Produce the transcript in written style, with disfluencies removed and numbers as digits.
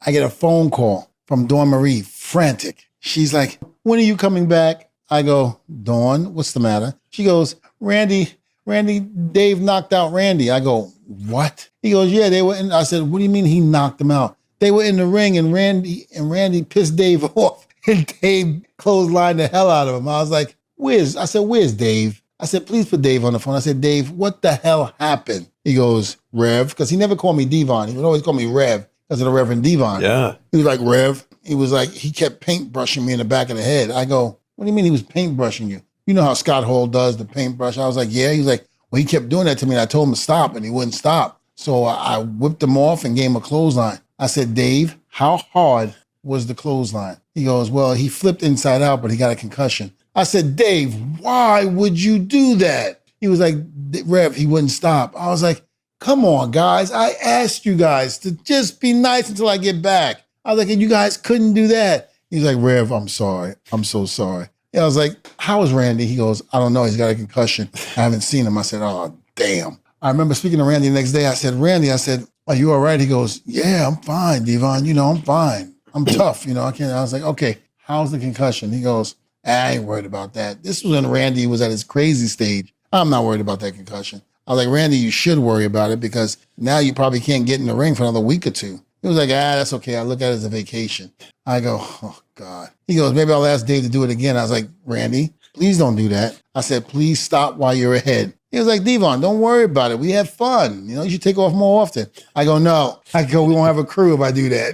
I get a phone call from Dawn Marie, frantic. She's like, when are you coming back? I go, Dawn, what's the matter? She goes, Randy, Dave knocked out Randy. I go, what? He goes, yeah, they were in. I said, what do you mean he knocked him out? They were in the ring and Randy pissed Dave off and Dave clotheslined the hell out of him. I was like, where's Dave? I said, please put Dave on the phone. I said, Dave, what the hell happened? He goes, Rev, because he never called me Devon. He would always call me Rev because of the Reverend Devon. Yeah. He was like, Rev. He was like, he kept paintbrushing me in the back of the head. I go, what do you mean he was paintbrushing you? You know how Scott Hall does the paintbrush? I was like, yeah. He's like, well, he kept doing that to me and I told him to stop and he wouldn't stop. So I whipped him off and gave him a clothesline. I said, Dave, how hard was the clothesline? He goes, well, he flipped inside out, but he got a concussion. I said, Dave, why would you do that? He was like, Rev, he wouldn't stop. I was like, come on, guys. I asked you guys to just be nice until I get back. I was like, and you guys couldn't do that. He's like, Rev, I'm sorry. I'm so sorry. I was like, how is Randy? He goes, I don't know. He's got a concussion. I haven't seen him. I said, oh, damn. I remember speaking to Randy the next day. I said, Randy, are you all right? He goes, yeah, I'm fine, Devon. I'm fine. I'm tough. I can't. I was like, okay, how's the concussion? He goes, I ain't worried about that. This was when Randy was at his crazy stage. I'm not worried about that concussion. I was like, Randy, you should worry about it because now you probably can't get in the ring for another week or two. He was like, that's okay. I look at it as a vacation. I go, oh, God. He goes, maybe I'll ask Dave to do it again. I was like, Randy, please don't do that. I said, please stop while you're ahead. He was like, Devon, don't worry about it. We have fun. You should take off more often. I go, no. We won't have a crew if I do that.